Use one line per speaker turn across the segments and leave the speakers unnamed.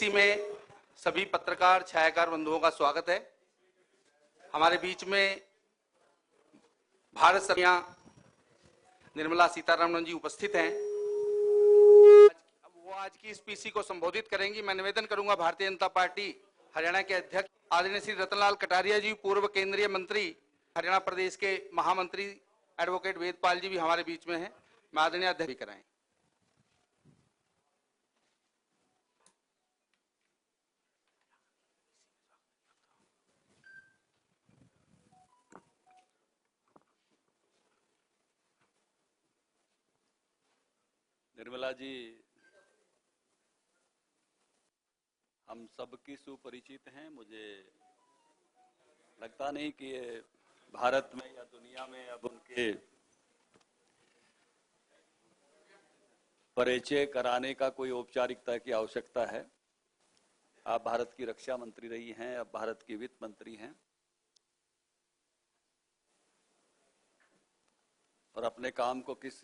DC में सभी पत्रकार छायाकार बंधुओं का स्वागत है। हमारे बीच में भारत सरकार निर्मला सीतारमण जी उपस्थित हैं। वो आज की इस पीसी को संबोधित करेंगी। मैं निवेदन करूंगा भारतीय जनता पार्टी हरियाणा के अध्यक्ष आदरणीय श्री रतनलाल कटारिया जी, पूर्व केंद्रीय मंत्री, हरियाणा प्रदेश के महामंत्री एडवोकेट वेदपाल जी भी हमारे बीच में हैं। मैं आदरणीय अध्यक्ष कराएं।
निर्मला जी हम सबकी सुपरिचित हैं। मुझे लगता नहीं कि ये भारत में या दुनिया में अब उनके परिचय कराने का कोई औपचारिकता की आवश्यकता है। आप भारत की रक्षा मंत्री रही हैं, अब भारत की वित्त मंत्री हैं और अपने काम को किस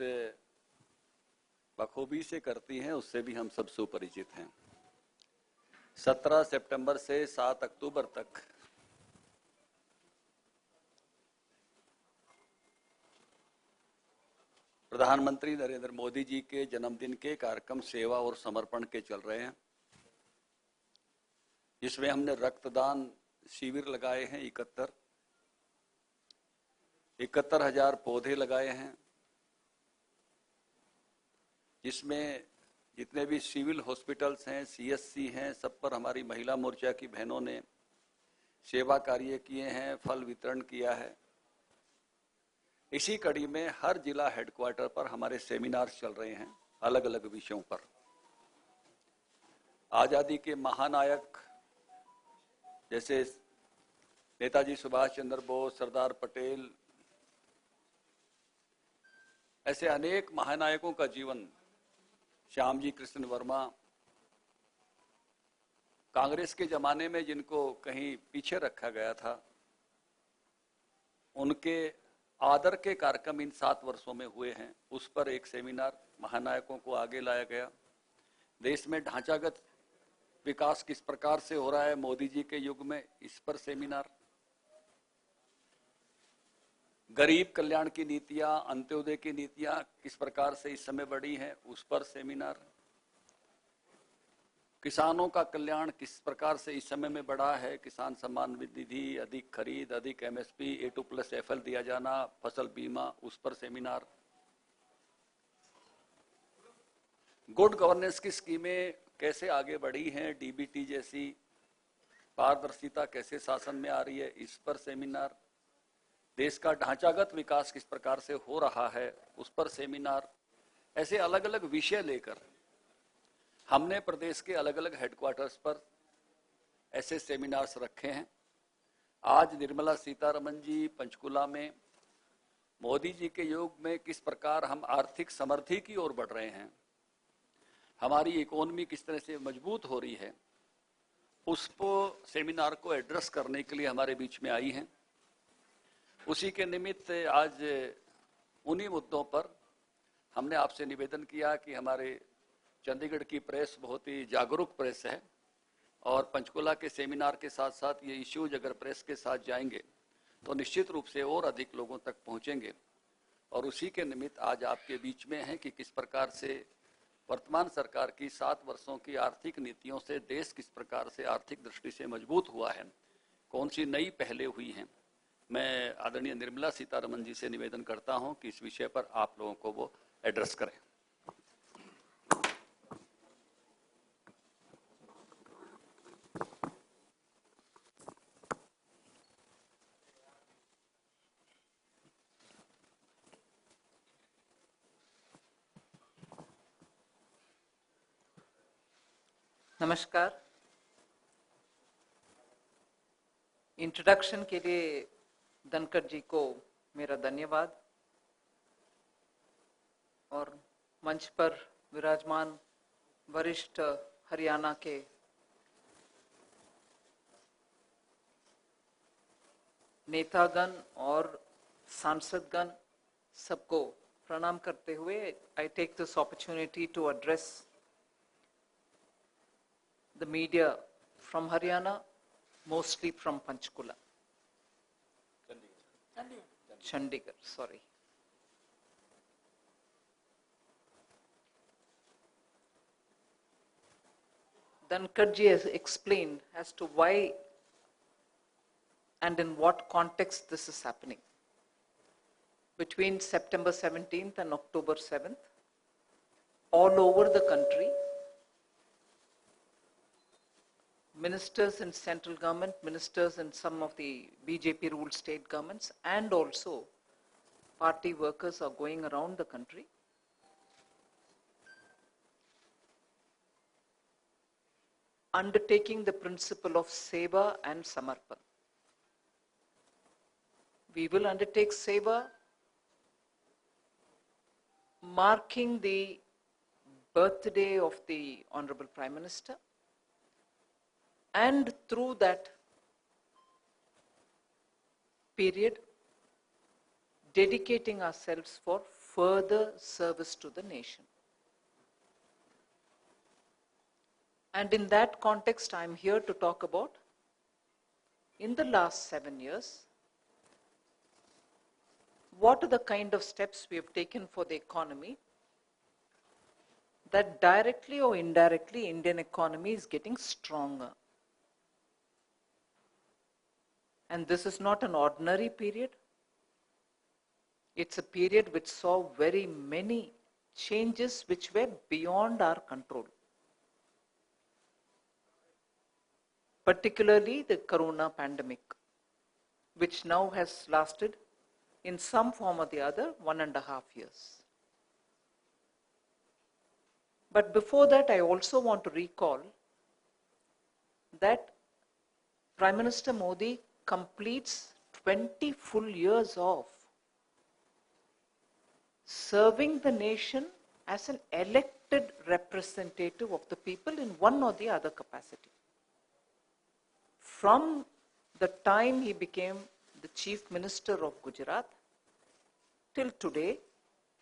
बखूबी से करती हैं उससे भी हम सब सुपरिचित हैं। 17 सितंबर से 7 अक्टूबर तक प्रधानमंत्री नरेंद्र मोदी जी के जन्मदिन के कार्यक्रम सेवा और समर्पण के चल रहे हैं, जिसमें हमने रक्तदान शिविर लगाए हैं। 71,000 पौधे लगाए हैं, जिसमें जितने भी सिविल हॉस्पिटल्स हैं, सीएससी हैं, सब पर हमारी महिला मोर्चा की बहनों ने सेवा कार्य किए हैं, फल वितरण किया है। इसी कड़ी में हर जिला हेडक्वार्टर पर हमारे सेमिनार्स चल रहे हैं अलग अलग विषयों पर। आजादी के महानायक जैसे नेताजी सुभाष चंद्र बोस, सरदार पटेल, ऐसे अनेक महानायकों का जीवन, श्यामजी कृष्ण वर्मा, कांग्रेस के जमाने में जिनको कहीं पीछे रखा गया था, उनके आदर के कार्यक्रम इन 7 वर्षों में हुए हैं। उस पर एक सेमिनार, महानायकों को आगे लाया गया। देश में ढांचागत विकास किस प्रकार से हो रहा है मोदी जी के युग में, इस पर सेमिनार। गरीब कल्याण की नीतियां, अंत्योदय की नीतियां किस प्रकार से इस समय बढ़ी हैं, उस पर सेमिनार। किसानों का कल्याण किस प्रकार से इस समय में बढ़ा है, किसान सम्मान निधि, अधिक खरीद, अधिक एमएसपी, A2+FL दिया जाना, फसल बीमा, उस पर सेमिनार। गुड गवर्नेंस की स्कीमें कैसे आगे बढ़ी हैं, डीबीटी जैसी, पारदर्शिता कैसे शासन में आ रही है, इस पर सेमिनार। देश का ढांचागत विकास किस प्रकार से हो रहा है, उस पर सेमिनार। ऐसे अलग अलग विषय लेकर हमने प्रदेश के अलग अलग हेडक्वार्टर्स पर ऐसे सेमिनार्स रखे हैं। आज निर्मला सीतारमण जी पंचकुला में मोदी जी के युग में किस प्रकार हम आर्थिक समृद्धि की ओर बढ़ रहे हैं, हमारी इकोनॉमी किस तरह से मजबूत हो रही है, उसको सेमिनार को एड्रेस करने के लिए हमारे बीच में आई हैं। उसी के निमित्त आज उन्हीं मुद्दों पर हमने आपसे निवेदन किया कि हमारे चंडीगढ़ की प्रेस बहुत ही जागरूक प्रेस है और पंचकुला के सेमिनार के साथ साथ ये इश्यूज अगर प्रेस के साथ जाएंगे तो निश्चित रूप से और अधिक लोगों तक पहुंचेंगे। और उसी के निमित्त आज आपके बीच में है कि किस प्रकार से वर्तमान सरकार की 7 वर्षों की आर्थिक नीतियों से देश किस प्रकार से आर्थिक दृष्टि से मजबूत हुआ है, कौन सी नई पहलें हुई हैं। मैं आदरणीय निर्मला सीतारमण जी से निवेदन करता हूं कि इस विषय पर आप लोगों को वो एड्रेस करें।
नमस्कार। इंट्रोडक्शन के लिए धनखड़ जी को मेरा धन्यवाद और मंच पर विराजमान वरिष्ठ हरियाणा के नेतागण और सांसदगण सबको प्रणाम करते हुए I take this opportunity to address the media from Haryana, mostly from Panchkula. Chandigarh, sorry. Dankarji has explained as to why and in what context this is happening. Between September 17th and October 7th, all over the country, ministers in central government, ministers in some of the BJP ruled state governments, and also party workers are going around the country undertaking the principle of Seva and Samarpan. We will undertake Seva, marking the birthday of the Honorable Prime Minister, and through that period, dedicating ourselves for further service to the nation. And in that context, I am here to talk about, in the last 7 years, what are the kind of steps we have taken for the economy that directly or indirectly Indian economy is getting stronger. And this is not an ordinary period. It's a period which saw very many changes which were beyond our control. Particularly the corona pandemic, which now has lasted in some form or the other 1.5 years. But before that, I also want to recall that Prime Minister Modi completes 20 full years of serving the nation as an elected representative of the people in one or the other capacity. From the time he became the Chief Minister of Gujarat till today,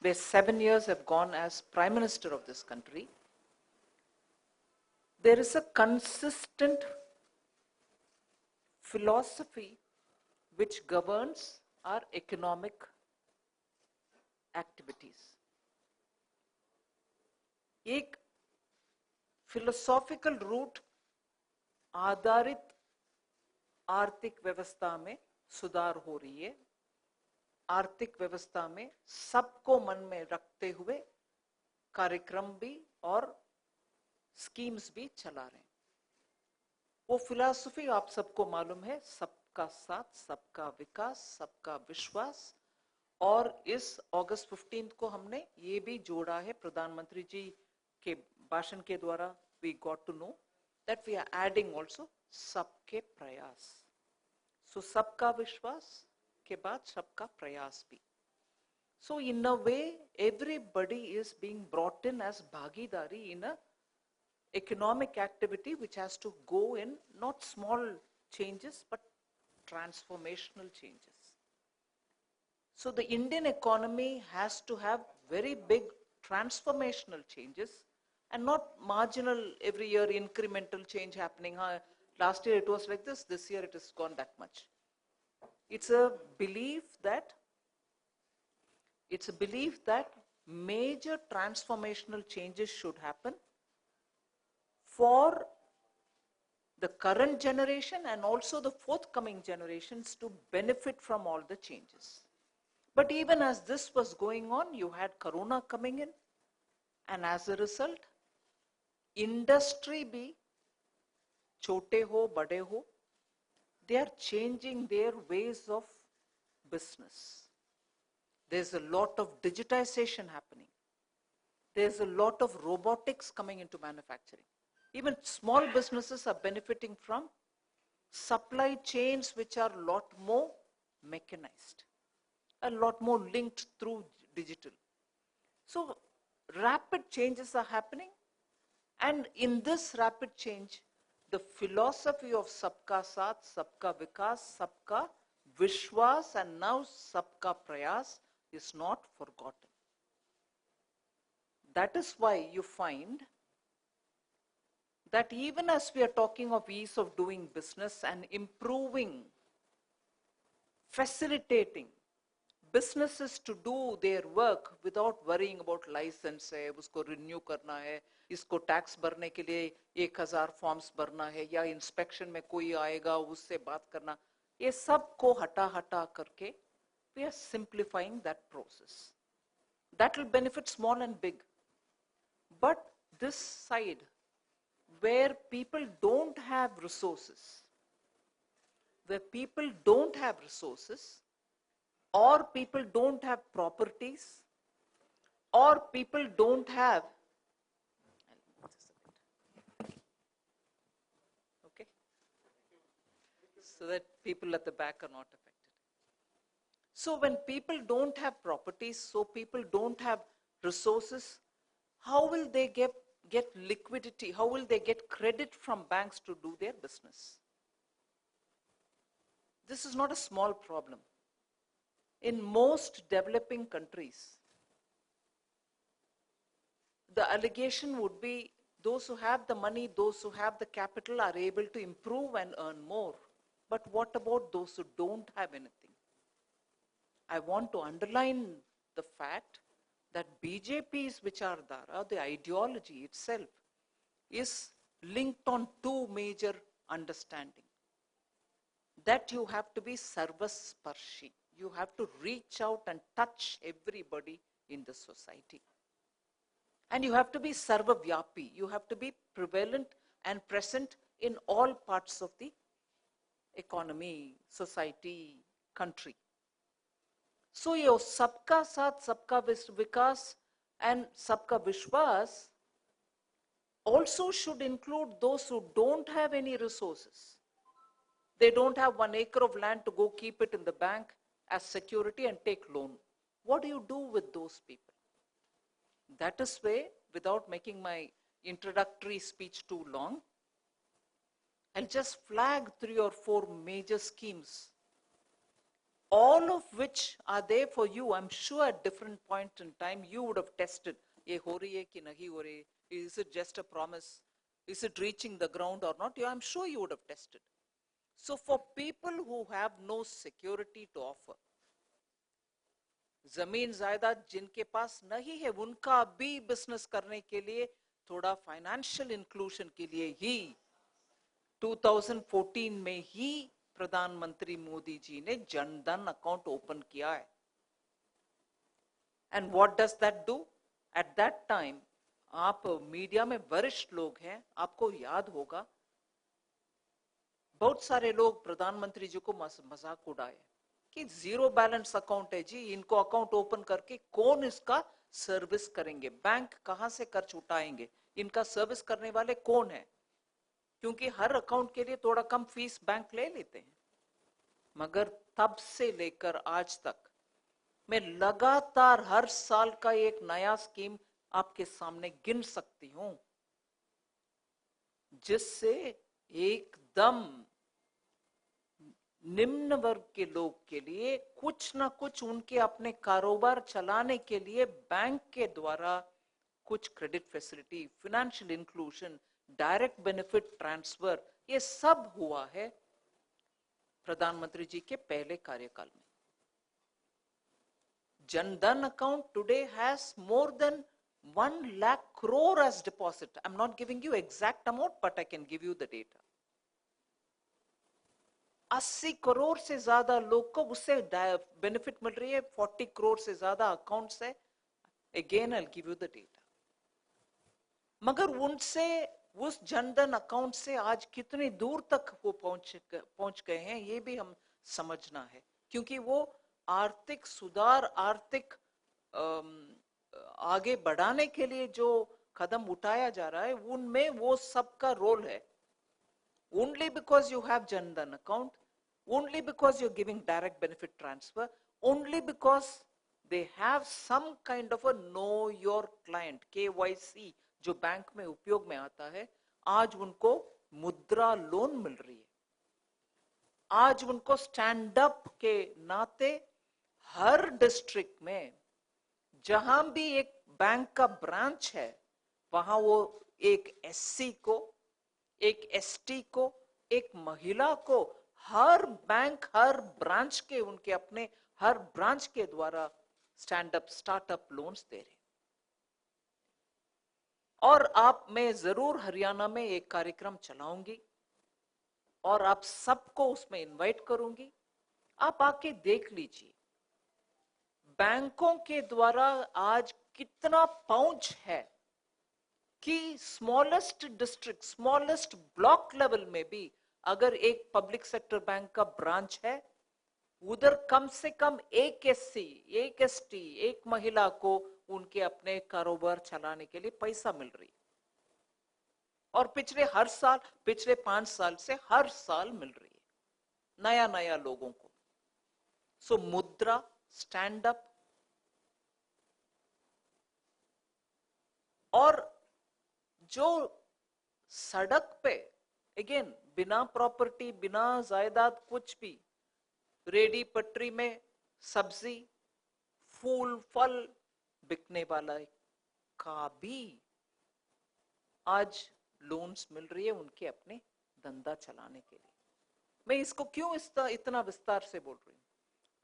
where 7 years have gone as Prime Minister of this country, there is a consistent philosophy which governs our economic activities. एक philosophical root आधारित आर्थिक व्यवस्था में सुधार हो रही है. आर्थिक व्यवस्था में सबको मन में रखते हुए कार्यक्रम भी और स्कीम्स भी चला रहे हैं. वो फिलॉसफी आप सबको मालूम है, सबका साथ, सबका विकास, सबका विश्वास. और इस अगस्त 15 को हमने ये भी जोड़ा है, प्रधानमंत्री जी के भाषण के द्वारा we got to know that we are adding also सबके प्रयास. So सबका विश्वास के बाद सबका प्रयास भी. So in a way, everybody is being brought in as bhagidari in a economic activity which has to go in not small changes but transformational changes. So the Indian economy has to have very big transformational changes and not marginal every year incremental change happening. Last year it was like this year it has gone that much. It's a belief that major transformational changes should happen for the current generation and also the forthcoming generations to benefit from all the changes. But even as this was going on, you had Corona coming in, and as a result, industry bhi, chote ho, bade ho, they are changing their ways of business. There's a lot of digitization happening. There's a lot of robotics coming into manufacturing. Even small businesses are benefiting from supply chains which are a lot more mechanized, a lot more linked through digital. So rapid changes are happening, and in this rapid change, the philosophy of sabka saath, sabka vikas, sabka vishwas, and now sabka prayas is not forgotten. That is why you find that even as we are talking of ease of doing business and improving, facilitating businesses to do their work without worrying about license है, उसको renew करना है, इसको tax भरने के लिए 1000 forms भरना है, या inspection में कोई आएगा उससे बात करना, ये सब को हटा करके we are simplifying that process. That will benefit small and big. But this side, where people don't have resources, or people don't have properties, or people don't have, okay, so that people at the back are not affected. So when people don't have properties, so people don't have resources, how will they get liquidity? How will they get credit from banks to do their business? This is not a small problem. In most developing countries, the allegation would be those who have the money, those who have the capital are able to improve and earn more. But what about those who don't have anything? I want to underline the fact that BJP's Vichardhara, the ideology itself, is linked on two major understandings. That you have to be sarvasparshi. You have to reach out and touch everybody in the society. And you have to be sarvavyapi. You have to be prevalent and present in all parts of the economy, society, country. So your sabka saath, sabka vikas and sabka vishwas also should include those who don't have any resources. They don't have 1 acre of land to go keep it in the bank as security and take loan. What do you do with those people? That is why, without making my introductory speech too long, I'll just flag 3 or 4 major schemes, all of which are there for you. I'm sure at different point in time you would have tested. Ye ho rahi hai ki nahi ho rahi? Is it just a promise? Is it reaching the ground or not? I'm sure you would have tested. So for people who have no security to offer, जमीन जायदाद जिनके पास नहीं है, उनका भी business करने के लिए थोड़ा फाइनेंशियल इंक्लूजन के लिए ही 2014 में ही प्रधानमंत्री मोदी जी ने जनधन अकाउंट ओपन किया है. And what does that do? At that time, आप मीडिया में वरिष्ठ लोग हैं, आपको याद होगा बहुत सारे लोग प्रधानमंत्री जी को मजाक उड़ाए कि जीरो बैलेंस अकाउंट है जी, इनको अकाउंट ओपन करके कौन इसका सर्विस करेंगे, बैंक कहां से खर्च उठाएंगे, इनका सर्विस करने वाले कौन है, क्योंकि हर अकाउंट के लिए थोड़ा कम फीस बैंक ले लेते हैं. मगर तब से लेकर आज तक मैं लगातार हर साल का एक नया स्कीम आपके सामने गिन सकती हूं, जिससे एकदम निम्न वर्ग के लोग के लिए कुछ ना कुछ उनके अपने कारोबार चलाने के लिए बैंक के द्वारा कुछ credit facility, financial inclusion, direct benefit transfer, ये सब हुआ है प्रधानमंत्री जी के पहले कार्यकाल में. Jan Dhan account today has more than 1 lakh crore as deposit. I'm not giving you exact amount, but I can give you the data. 80 crore से ज्यादा लोग को उससे बेनिफिट मिल रही है. 40 करोड़ से ज्यादा अकाउंट्स है. Again, I'll give you the data. मगर उनसे, उस जनधन अकाउंट से आज कितनी दूर तक वो पहुंच गए हैं, ये भी हम समझना है, क्योंकि वो आर्थिक सुधार, आर्थिक आगे बढ़ाने के लिए जो कदम उठाया जा रहा है, उनमें वो सबका रोल है. Only because you have Jandan account, only because you're giving direct benefit transfer, only because they have some kind of a know your client, KYC, जो बैंक में उपयोग में आता है, आज उनको मुद्रा लोन मिल रही है. आज उनको स्टैंड अप के नाते हर डिस्ट्रिक्ट में जहां भी एक बैंक का ब्रांच है, वहां वो एक एससी को एक एसटी को, एक महिला को हर बैंक, हर ब्रांच के, उनके अपने हर ब्रांच के द्वारा स्टैंड अप स्टार्टअप लोन्स दे रहे। और मैं जरूर हरियाणा में एक कार्यक्रम चलाऊंगी और आप सबको उसमें इनवाइट करूंगी। आप आके देख लीजिए बैंकों के द्वारा आज कितना पहुंच है कि smallest district, smallest block level में भी अगर एक पब्लिक सेक्टर बैंक का ब्रांच है, उधर कम से कम एक एससी, एक एसटी, एक महिला को उनके अपने कारोबार चलाने के लिए पैसा मिल रही। और पिछले 5 साल से हर साल मिल रही है नया नया लोगों को। सो मुद्रा, स्टैंड अप, और जो सड़क पे अगेन बिना प्रॉपर्टी, बिना जायदाद, कुछ भी रेडी पटरी में सब्जी, फूल, फल बिकने वाला का भी आज लोन्स मिल रही है उनके अपने धंधा चलाने के लिए। मैं इसको क्यों इतना विस्तार से बोल रही हूं?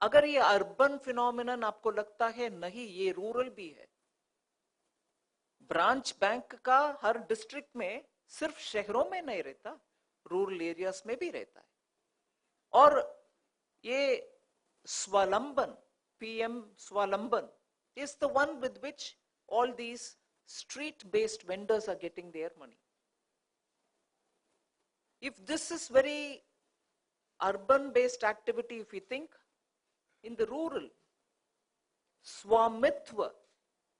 अगर ये अर्बन फिनोमिनन आपको लगता है, नहीं, ये रूरल भी है। ब्रांच बैंक का हर डिस्ट्रिक्ट में सिर्फ शहरों में नहीं रहता, रूरल एरियाज में भी रहता है। और ये स्वावलंबन, पीएम स्वावलंबन is the one with which all these street based vendors are getting their money. If this is very urban based activity, if we think in the rural, Swamitva,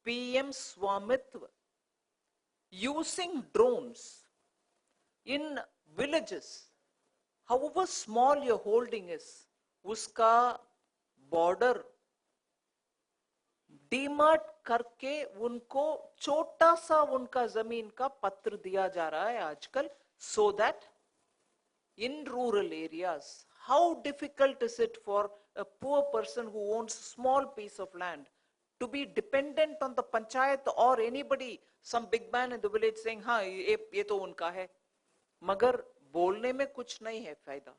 PM Swamitva, using drones in villages, however small your holding is, uska border DMart करके उनको छोटा सा उनका जमीन का पत्र दिया जा रहा है आजकल, so that in rural areas, how difficult is it for a poor person who owns a small piece of land to be dependent on the panchayat or anybody, some big man in the village saying, हाँ ये तो उनका है, मगर बोलने में कुछ नहीं है फायदा।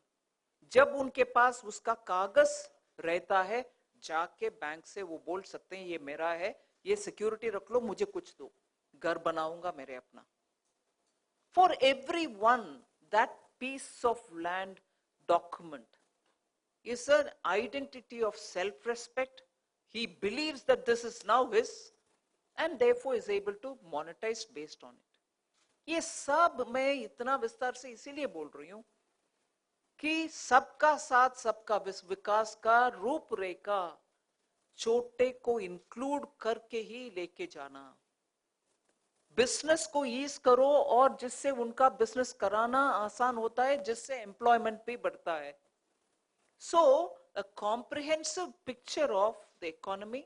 जब उनके पास उसका कागज रहता है, जाके बैंक से वो बोल सकते हैं ये मेरा है, ये सिक्योरिटी रख लो, मुझे कुछ दो, घर बनाऊंगा मेरे अपना। For everyone, that piece of land document is an identity of self-respect. He believes that this is now his and therefore is able to monetize based on it. ये सब मैं इतना विस्तार से इसीलिए बोल रही हूं कि सबका साथ सबका विकास का रूपरेखा छोटे को इंक्लूड करके ही लेके जाना। बिजनेस को ईज करो और जिससे उनका बिजनेस कराना आसान होता है, जिससे एम्प्लॉयमेंट भी बढ़ता है। So a comprehensive picture of the economy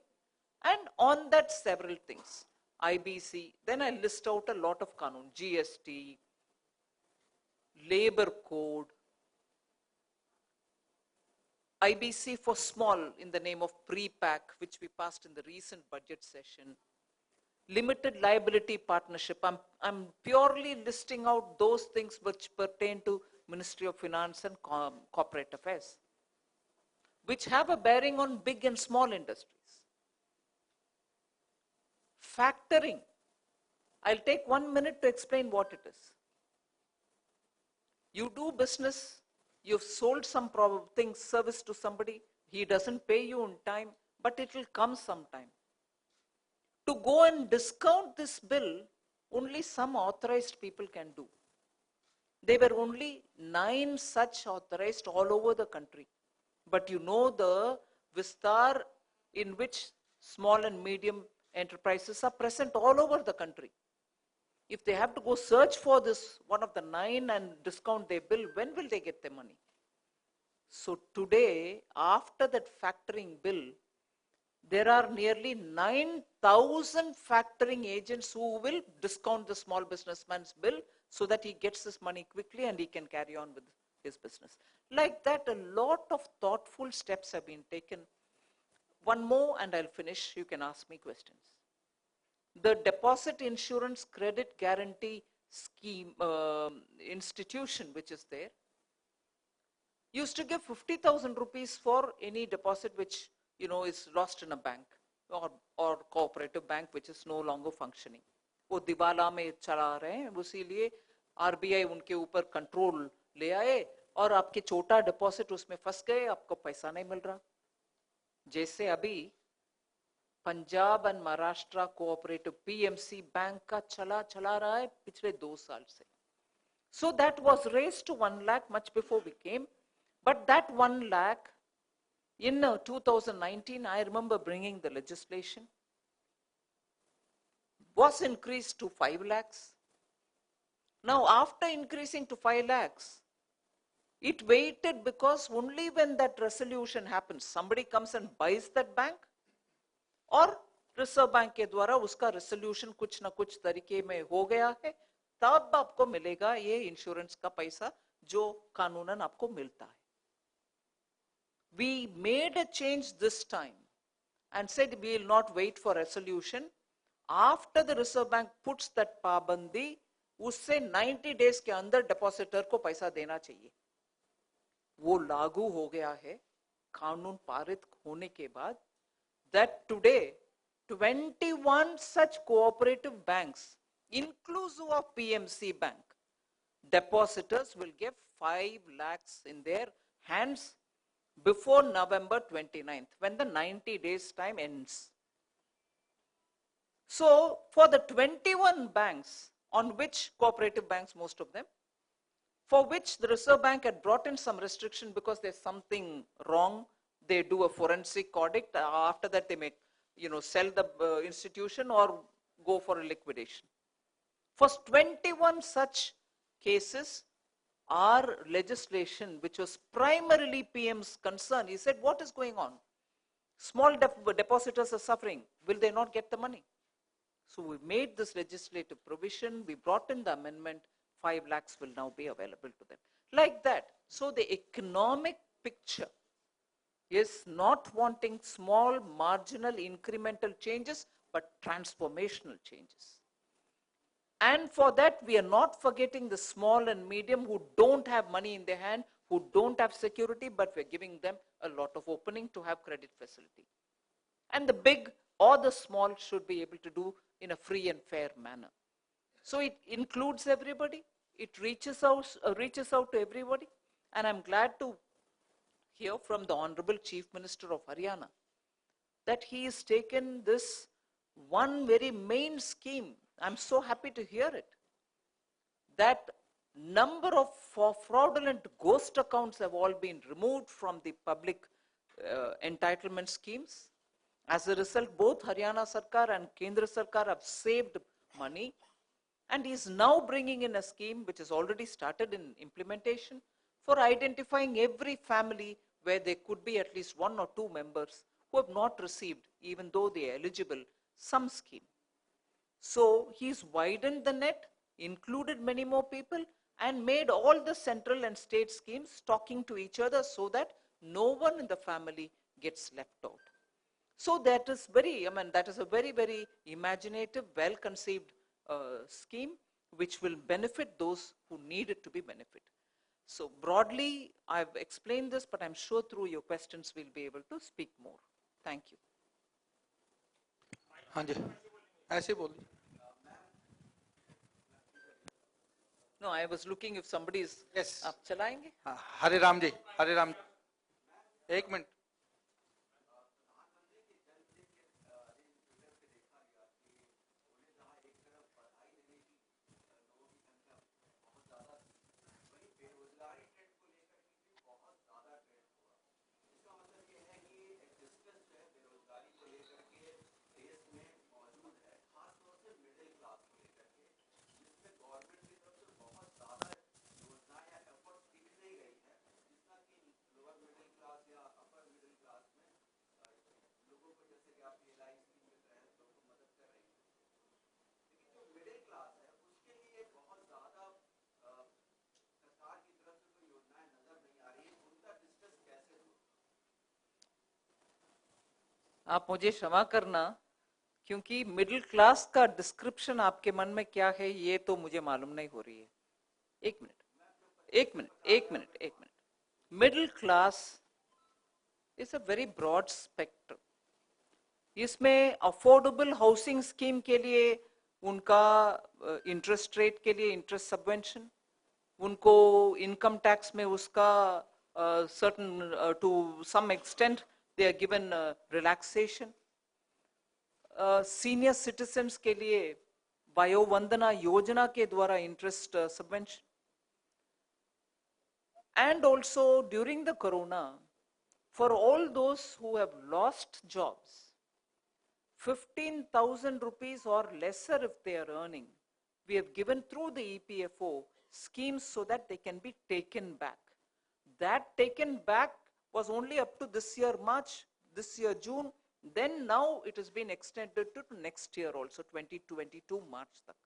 and on that several things, IBC, then I list out a lot of kanun, GST, labor code, IBC for small in the name of pre-pack, which we passed in the recent budget session, limited liability partnership. I'm purely listing out those things which pertain to Ministry of Finance and Corporate Affairs, which have a bearing on big and small industries. Factoring. I'll take 1 minute to explain what it is. You do business, you've sold some service to somebody, he doesn't pay you on time, but it will come sometime. To go and discount this bill, only some authorized people can do. There were only 9 such authorized all over the country. But you know the Vistar in which small and medium enterprises are present all over the country. If they have to go search for this, one of the 9 and discount their bill, when will they get their money? So today, after that factoring bill, there are nearly 9,000 factoring agents who will discount the small businessman's bill so that he gets his money quickly and he can carry on with his business. Like that, a lot of thoughtful steps have been taken. One more and I'll finish. You can ask me questions. The deposit insurance credit guarantee scheme institution which is there used to give 50,000 rupees for any deposit which is lost in a bank or cooperative bank which is no longer functioning. वो दिवाला में चला रहे हैं, उसीलिए RBI उनके ऊपर control ले आए और आपके छोटा डिपॉजिट उसमें फंस गए, आपको पैसा नहीं मिल रहा. जैसे अभी Punjab and Maharashtra cooperative PMC bank का चला रहा है पिछले 2 साल से. So that was raised to 1 lakh much before we came, but that 1 lakh in 2019, I remember bringing the legislation, was increased to 5 lakhs. Now after increasing to 5 lakhs, it waited because only when that resolution happens, somebody comes and buys that bank, और reserve bank के द्वारा उसका resolution कुछ ना कुछ तरीके में हो गया है, तब आपको मिलेगा ये इंश्योरेंस का पैसा जो कानूनन आपको मिलता है. We made a change this time and said we will not wait for resolution. After the Reserve Bank puts that पाबंदी, उससे 90 days के अंदर डिपॉजिटर को पैसा देना चाहिए. वो लागू हो गया है कानून पारित होने के बाद. That today 21 such cooperative banks, inclusive of PMC Bank, depositors will give 5 lakhs in their hands before November 29th, when the 90 days time ends. So for the 21 banks, on which cooperative banks, most of them, for which the Reserve Bank had brought in some restriction because there's something wrong, they do a forensic audit. After that, they may, sell the institution or go for a liquidation. For 21 such cases, our legislation, which was primarily PM's concern, he said, what is going on? Small depositors are suffering. Will they not get the money? So we made this legislative provision. We brought in the amendment. 5 lakhs will now be available to them. Like that. So the economic picture is not wanting small, marginal, incremental changes, but transformational changes. And for that, we are not forgetting the small and medium who don't have money in their hand, who don't have security, but we're giving them a lot of opening to have credit facility. And the big or the small should be able to do in a free and fair manner. So it includes everybody. It reaches out to everybody. And I'm glad to hear from the Honorable Chief Minister of Haryana that he has taken this one very main scheme. I'm so happy to hear it. That number of fraudulent ghost accounts have all been removed from the public entitlement schemes. As a result, both Haryana Sarkar and Kendra Sarkar have saved money. And he is now bringing in a scheme which has already started in implementation for identifying every family where there could be at least 1 or 2 members who have not received, even though they are eligible, some scheme. So he's widened the net, included many more people, and made all the central and state schemes talking to each other so that no one in the family gets left out. So that is that is a very, very imaginative, well-conceived scheme which will benefit those who need it to be benefited. So broadly, I've explained this, but I'm sure through your questions we'll be able to speak more. Thank you.
हाँ जी, ऐसे बोल.
No, I was looking if somebody is.
Yes.
आप चलाएंगे?
हरे राम जी, हरे राम. एक minute.
आप मुझे क्षमा करना क्योंकि मिडिल क्लास का डिस्क्रिप्शन आपके मन में क्या है ये तो मुझे मालूम नहीं हो रही है. एक minute. Middle class is a very broad spectrum. इसमें अफोर्डेबल हाउसिंग स्कीम के लिए उनका इंटरेस्ट रेट के लिए इंटरेस्ट सबवेंशन, उनको इनकम टैक्स में उसका certain to some extent they are given relaxation. Senior citizens के लिए वयोवंदना योजना के द्वारा interest subvention. And also during the corona, for all those who have lost jobs, 15,000 rupees or lesser if they are earning, we have given through the EPFO schemes so that they can be taken back. That taken back was only up to this year March, this year June, then now it has been extended to next year also, 2022 March tak.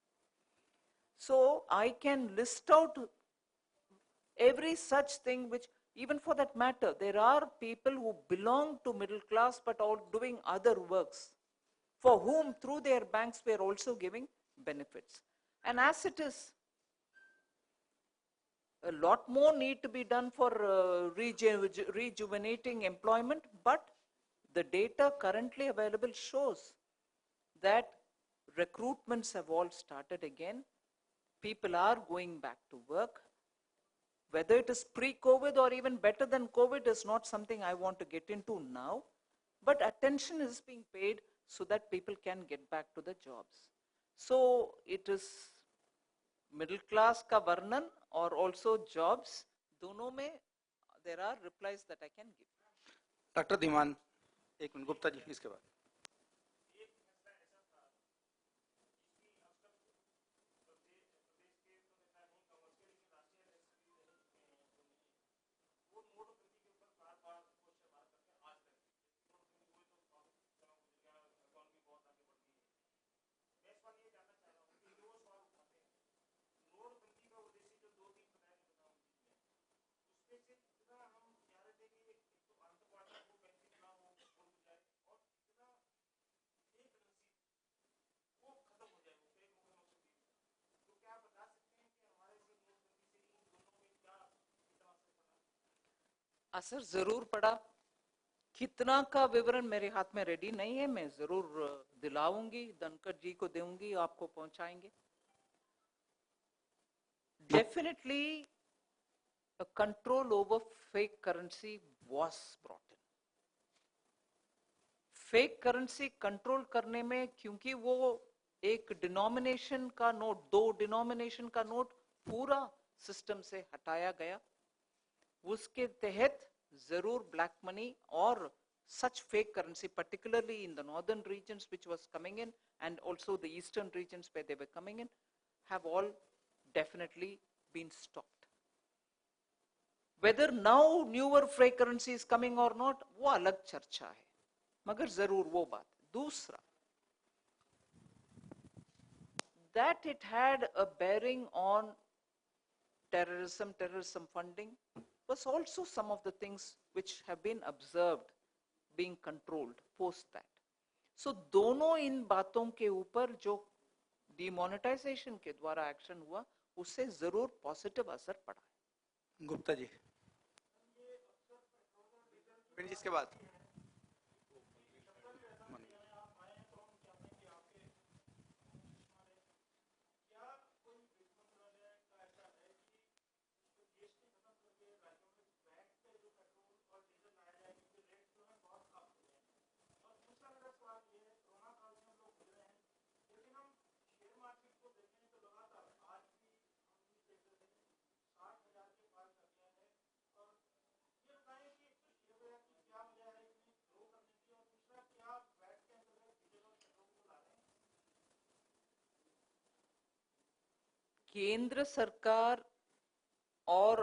So I can list out every such thing which, even for that matter, there are people who belong to middle class but are doing other works, for whom through their banks we are also giving benefits. And as it is, a lot more need to be done for rejuvenating employment, but the data currently available shows that recruitments have all started again. People are going back to work. Whether it is pre-COVID or even better than COVID is not something I want to get into now, but attention is being paid so that people can get back to the jobs. So it is middle class ka varnan or also jobs, dono mein there are replies that I can give.
Doctor Dhiman, एक minute. Gupta ji इसके बाद.
असर जरूर पड़ा. कितना का विवरण मेरे हाथ में रेडी नहीं है, मैं जरूर दिलाऊंगी, धनखड़ जी को दूंगी, आपको पहुंचाएंगे. Definitely a control over fake currency was brought in. Fake currency control करने में, क्योंकि वो एक डिनोमिनेशन का नोट, 2 डिनोमिनेशन का नोट पूरा सिस्टम से हटाया गया. उसके तहत जरूर ब्लैक मनी और such fake currency, particularly in the northern regions which was coming in and also the eastern regions where they were coming in, have all definitely been stopped. Whether now newer fake currency is coming or not, वो अलग चर्चा है, मगर जरूर वो बात. दूसरा, that it had a bearing on terrorism funding was also some of the things which have been observed being controlled post that. So दोनों इन बातों के ऊपर जो डिमोनेटाइजेशन के द्वारा एक्शन हुआ, उससे जरूर पॉजिटिव असर पड़ा है.
गुप्ता जी इसके बाद.
केंद्र सरकार और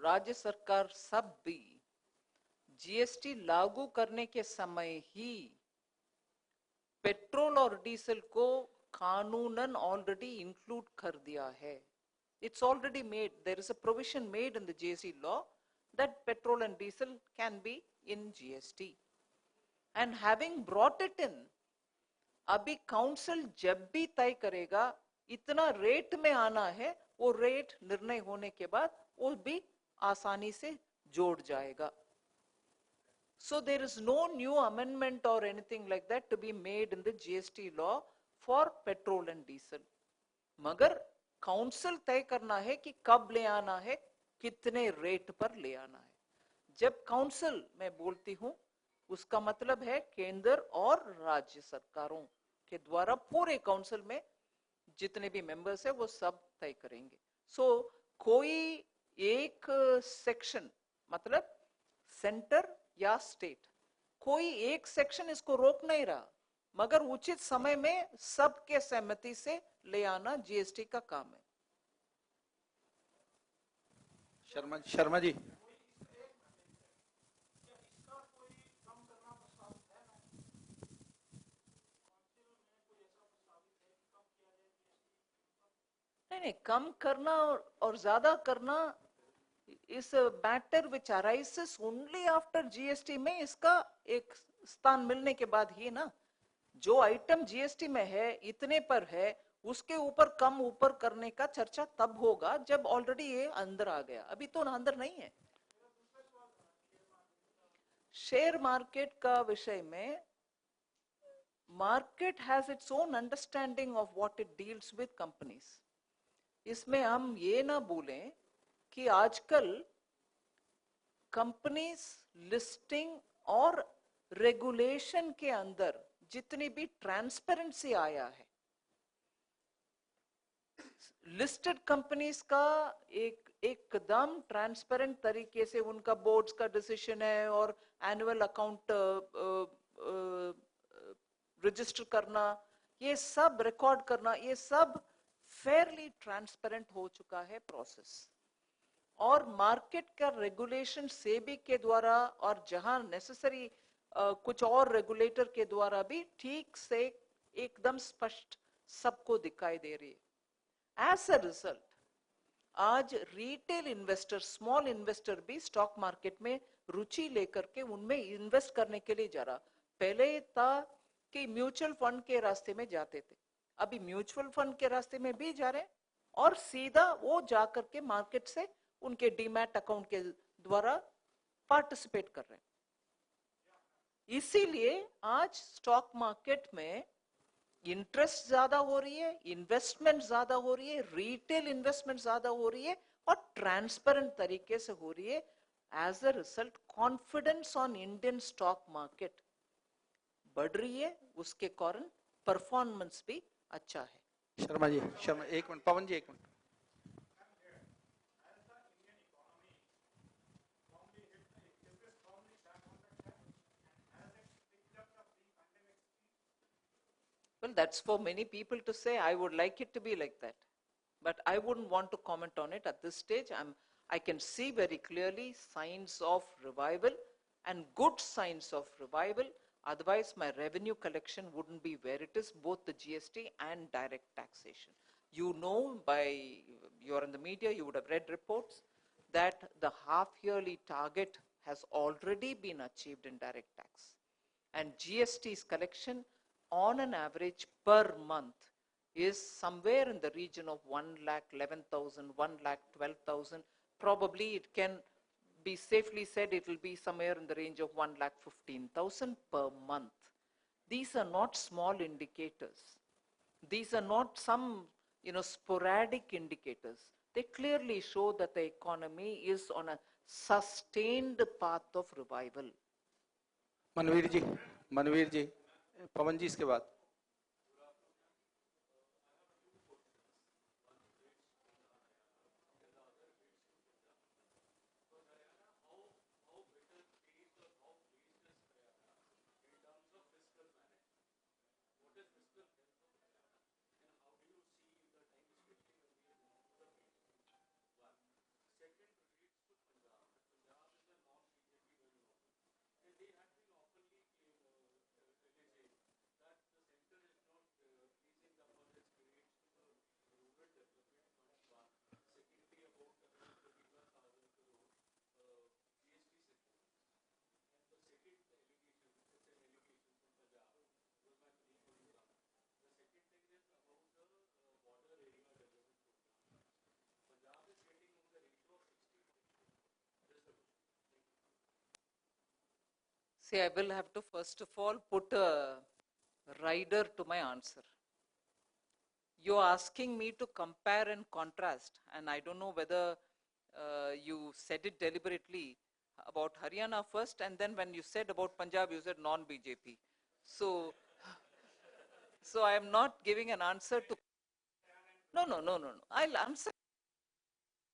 राज्य सरकार सब भी जीएसटी लागू करने के समय ही पेट्रोल और डीजल को कानूनन ऑलरेडी इंक्लूड कर दिया है. It's already made. There is a provision made in the GST law that petrol and diesel can be in GST. And having brought it in, अभी काउंसिल जब भी तय करेगा इतना रेट में आना है, वो रेट निर्णय होने के बाद वो भी आसानी से जोड़ जाएगा. So there is no new amendment or anything like that to be made in the GST law for petrol and diesel. मगर काउंसिल तय करना है कि कब ले आना है, कितने रेट पर ले आना है. जब काउंसिल मैं बोलती हूं, उसका मतलब है केंद्र और राज्य सरकारों के द्वारा पूरे काउंसिल में जितने भी मेंबर्स है वो सब तय करेंगे. सो कोई एक सेक्शन मतलब सेंटर या स्टेट, कोई एक सेक्शन इसको रोक नहीं रहा, मगर उचित समय में सबके सहमति से ले आना जीएसटी का काम है.
शर्मा जी.
नहीं, कम करना और ज्यादा करना इस matter which arises only after GST में इसका एक स्थान मिलने के बाद ही ना. जो आइटम जीएसटी में है इतने पर है, उसके ऊपर कम ऊपर करने का चर्चा तब होगा जब ऑलरेडी ये अंदर आ गया. अभी तो अंदर नहीं है. शेयर मार्केट का विषय में market has its own understanding of what it deals with companies. इसमें हम ये ना बोलें कि आजकल कंपनीज लिस्टिंग और रेगुलेशन के अंदर जितनी भी ट्रांसपेरेंसी आया है, लिस्टेड कंपनीज का एकदम ट्रांसपेरेंट तरीके से उनका बोर्ड्स का डिसीजन है और एनुअल अकाउंट रजिस्टर करना, ये सब रिकॉर्ड करना, ये सब फेयरली ट्रांसपेरेंट हो चुका है प्रोसेस. और मार्केट का रेगुलेशन सेबी के द्वारा और जहां नेसेसरी कुछ और रेगुलेटर के द्वारा भी ठीक से एकदम स्पष्ट सबको दिखाई दे रही है. एज अ रिजल्ट आज रिटेल इन्वेस्टर, स्मॉल इन्वेस्टर भी स्टॉक मार्केट में रुचि लेकर के उनमें इन्वेस्ट करने के लिए जा रहा. पहले था कि म्यूचुअल फंड के रास्ते में जाते थे, अभी म्यूचुअल फंड के रास्ते में भी जा रहे हैं और सीधा वो जाकर के मार्केट से उनके डीमैट अकाउंट के द्वारा पार्टिसिपेट कर रहे हैं. इसीलिए आज स्टॉक मार्केट में इंटरेस्ट ज्यादा हो रही है, इन्वेस्टमेंट ज्यादा हो रही है, रिटेल इन्वेस्टमेंट ज्यादा हो रही है और ट्रांसपेरेंट तरीके से हो रही है. As a result confidence on Indian stock market बढ़ रही है, उसके कारण परफॉर्मेंस भी अच्छा है.
शर्मा जी, शर्मा एक मिनट. पवन जी एक minute.
Well, that's for many people to say. I would like it to be like that, but I wouldn't want to comment on it at this stage. I can see very clearly signs of revival and good signs of revival. Otherwise, my revenue collection wouldn't be where it is, both the GST and direct taxation. You know, you're in the media, you would have read reports that the half-yearly target has already been achieved in direct tax. And GST's collection on an average per month is somewhere in the region of 1,11,000, 1,12,000. Probably it can be safely said it will be somewhere in the range of 1,15,000 per month. These are not small indicators. These are not some sporadic indicators. They clearly show that the economy is on a sustained path of revival.
Manveer ji, Pawan ji इसके बाद.
See, I will have to first of all put a rider to my answer. You're asking me to compare and contrast, and I don't know whether you said it deliberately about Haryana first, and then when you said about Punjab, you said non-BJP. So, so I am not giving an answer to. No. I'll answer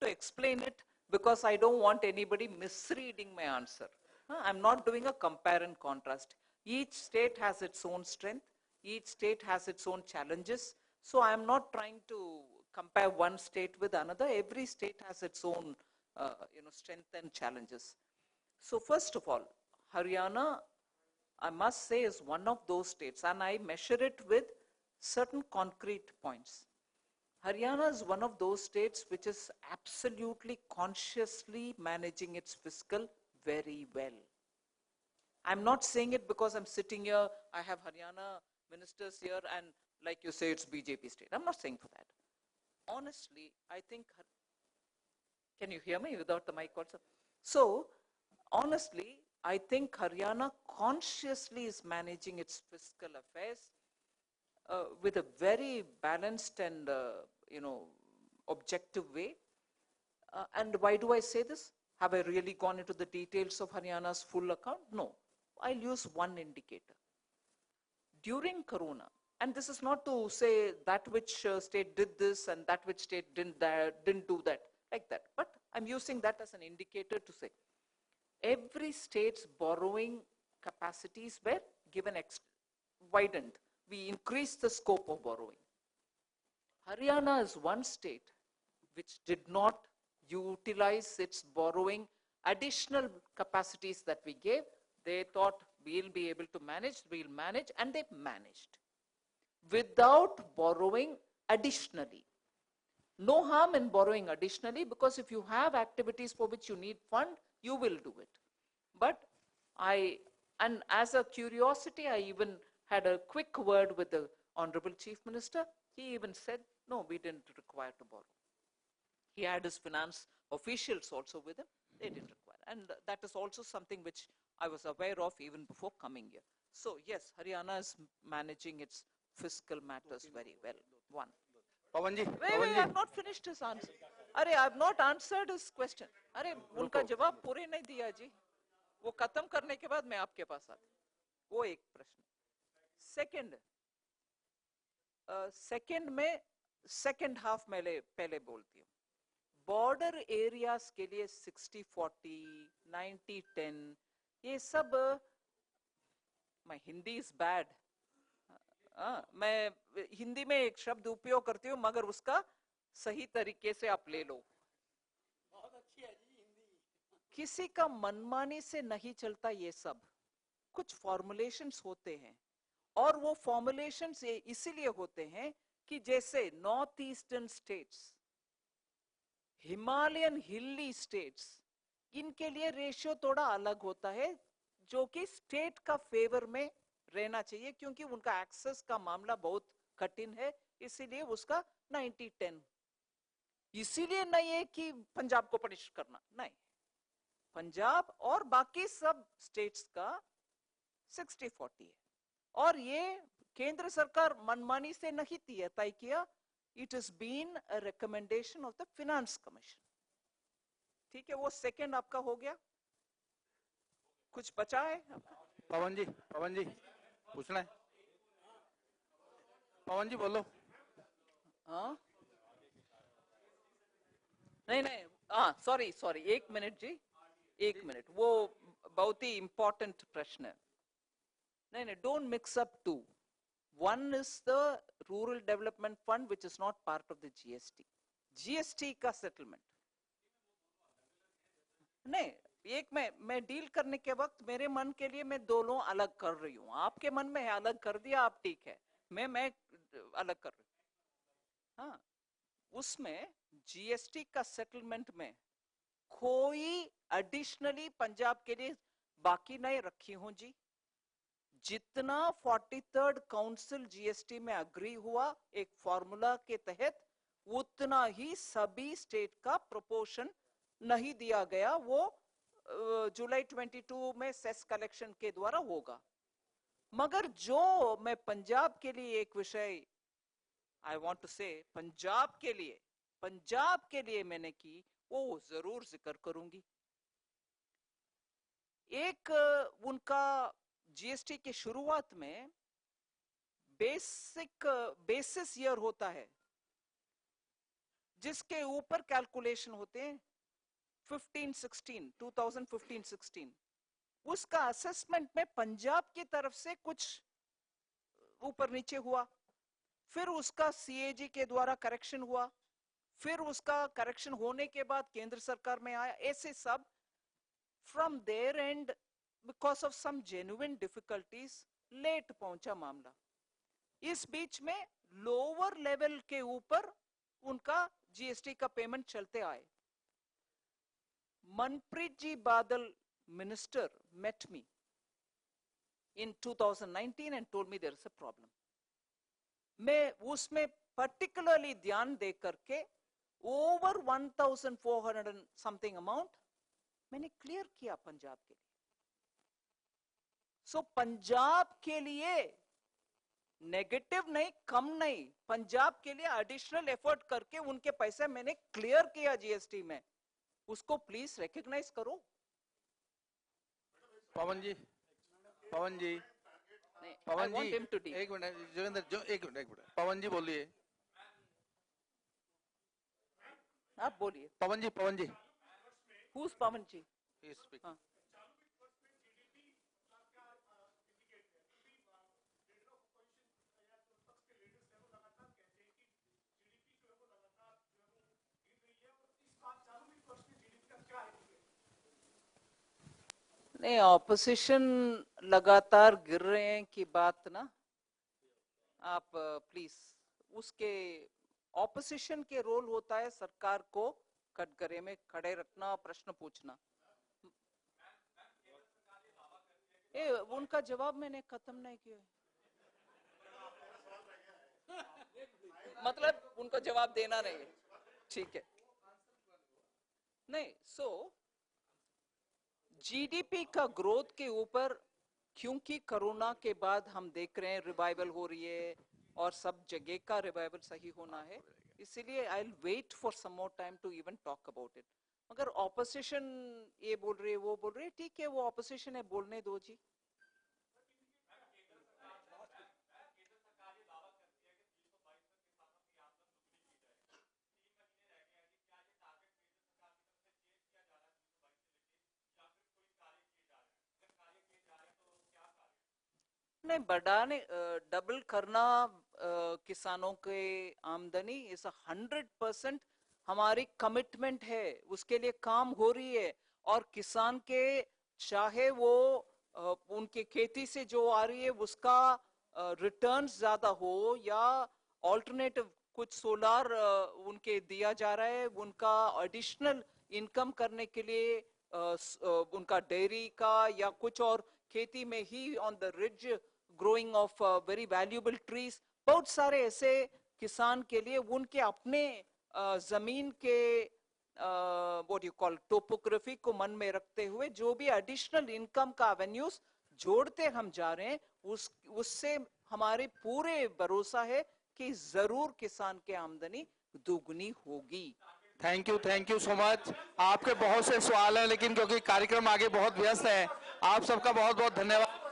to explain it because I don't want anybody misreading my answer. I'm not doing a compare and contrast. Each state has its own strength. Each state has its own challenges. So I'm not trying to compare one state with another. Every state has its own, strength and challenges. So first of all, Haryana, I must say, is one of those states, and I measure it with certain concrete points. Haryana is one of those states which is absolutely consciously managing its fiscal very well. I'm not saying it because I'm sitting here, I have Haryana ministers here, and like you say, it's BJP state. I'm not saying for that. Honestly, I think, can you hear me without the mic also? So, honestly, I think Haryana consciously is managing its fiscal affairs with a very balanced and objective way. And why do I say this? Have I really gone into the details of Haryana's full account? No. I'll use one indicator. During Corona, and this is not to say that which state did this and that which state didn't do that, like that. But I'm using that as an indicator to say every state's borrowing capacities were given widened. We increased the scope of borrowing. Haryana is one state which did not utilize its borrowing additional capacities that we gave. They thought we'll be able to manage, we'll manage, and they managed without borrowing additionally. No harm in borrowing additionally, because if you have activities for which you need fund, you will do it. But and as a curiosity, I even had a quick word with the Honorable Chief Minister. He even said, no, we didn't require to borrow. He had his finance officials also with him. They didn't require. And that is also something which I was aware of even before coming here. So yes, Haryana is managing its fiscal matters very well. One.
Pawanji,
Wait, I have not finished his answer. अरे, I have not answered his question. अरे, उनका जवाब पूरे नहीं दिया जी. वो खत्म करने के बाद मैं आपके पास आता. वो एक प्रश्न. Second में second half में पहले बोलती हूँ. Border areas के लिए 60-40, 90-10, ये सब, my Hindi is bad. मैं हिंदी में एक शब्द उपयोग करती हूँ, मगर उसका सही तरीके से आप ले लो. बहुत अच्छी है जी हिंदी. किसी का मनमानी से नहीं चलता ये सब. कुछ फॉर्मुलेशंस होते हैं, और वो फॉर्मुलेशंस इसीलिए होते हैं कि जैसे नॉर्थ ईस्टर्न स्टेट्स, हिमालयन हिली स्टेट्स, इनके लिए रेशियो थोड़ा अलग होता है, जो कि स्टेट का फेवर में रहना चाहिए, क्योंकि उनका एक्सेस का मामला बहुत कठिन है, इसीलिए उसका 90-10. इसीलिए नहीं है कि पंजाब को पनिश करना, नहीं. पंजाब और बाकी सब स्टेट्स का 60-40 है. और ये केंद्र सरकार मनमानी से नहीं तय किया. It has been a recommendation of the Finance Commission. ठीक है, वो सेकंड आपका हो गया. कुछ बचा है?
पवन जी पूछना है. पवन जी बोलो.
हाँ, नहीं, सॉरी, एक मिनट जी, एक मिनट. वो बहुत ही इंपॉर्टेंट प्रश्न है. नहीं, don't mix up two. One is the Rural Development Fund, which is not part of the GST. GST का settlement. नहीं, एक मैं डील करने के वक्त मेरे मन के लिए मैं दोनों अलग कर रही हूँ. आपके मन में है, अलग कर दिया आप, ठीक है. मैं अलग कर रही हूँ. हाँ, उसमें GST का सेटलमेंट में कोई एडिशनली पंजाब के लिए बाकी नहीं रखी हूं जी. जितना 43rd काउंसिल जीएसटी में अग्री हुआ एक फॉर्मूला के तहत, उतना ही सभी स्टेट का प्रोपोर्शन नहीं दिया गया. वो जुलाई 22 में सेस कलेक्शन के द्वारा होगा। मगर जो मैं पंजाब के लिए एक विषय आई वांट टू से पंजाब के लिए मैंने की, वो जरूर जिक्र करूंगी। एक उनका जीएसटी के शुरुआत में बेसिस ईयर होता है जिसके ऊपर कैलकुलेशन होते हैं 2015-16 उसका असेसमेंट में पंजाब की तरफ से कुछ ऊपर नीचे हुआ, फिर उसका सीएजी के द्वारा करेक्शन हुआ, फिर उसका करेक्शन होने के बाद केंद्र सरकार में आया। ऐसे सब from there and because of some genuine difficulties late पहुंचा मामला। इस बीच में लोअर लेवल के ऊपर उनका जीएसटी का पेमेंट चलते आए। मनप्रीत जी बादल minister met me in 2019 and told me there is a problem. मैं उसमें particularly ध्यान दे करके over 1,400 and something amount मैंने क्लियर किया पंजाब के लिए। सो पंजाब के लिए नेगेटिव नहीं, कम नहीं, पंजाब के लिए एडिशनल एफर्ट करके उनके पैसे मैंने क्लियर किया जीएसटी में, उसको प्लीज रिकॉग्नाइज करो।
पवन जी एक मिनट जोगिंदर एक मिनट पवन जी बोलिए।
आप बोलिए।
पवन जी
Who's पवन जी?
हाँ।
नहीं, ऑपोजिशन लगातार गिर रहे हैं की बात ना, आप प्लीज उसके ऑपोजिशन के रोल होता है सरकार को कटघरे में खड़े रखना, प्रश्न पूछना। उनका जवाब मैंने खत्म नहीं किया, मतलब उनको जवाब देना नहीं है, ठीक है। नहीं, सो जीडीपी का ग्रोथ के ऊपर, क्योंकि कोरोना के बाद हम देख रहे हैं रिवाइवल हो रही है और सब जगह का रिवाइवल सही होना है, इसलिए I will wait for some more time to even talk about it. मगर ऑपोजिशन ये बोल रही है, वो बोल रही है, ठीक है, वो ऑपोजिशन है, बोलने दो जी। नहीं, बढ़ाने डबल करना किसानों के आमदनी इस 100% हमारी कमिटमेंट है, उसके लिए काम हो रही है। और किसान के चाहे वो उनके खेती से जो आ रही है उसका रिटर्न्स ज्यादा हो या ऑल्टरनेटिव कुछ सोलार उनके दिया जा रहा है, उनका एडिशनल इनकम करने के लिए उनका डेयरी का या कुछ और खेती में ही on the ridge growing of very valuable trees, बहुत सारे ऐसे किसान के लिए उनके अपने जमीन के व्हाट यू कॉल टोपोग्राफी को मन में रखते हुए जो भी एडिशनल इनकम का एवेन्यूज जोड़ते हम जा रहे हैं, उससे हमारे पूरे भरोसा है कि जरूर किसान के आमदनी दुगनी होगी।
Thank you so much. आपके बहुत से सवाल हैं, लेकिन क्योंकि कार्यक्रम आगे बहुत व्यस्त है, आप सबका बहुत बहुत धन्यवाद।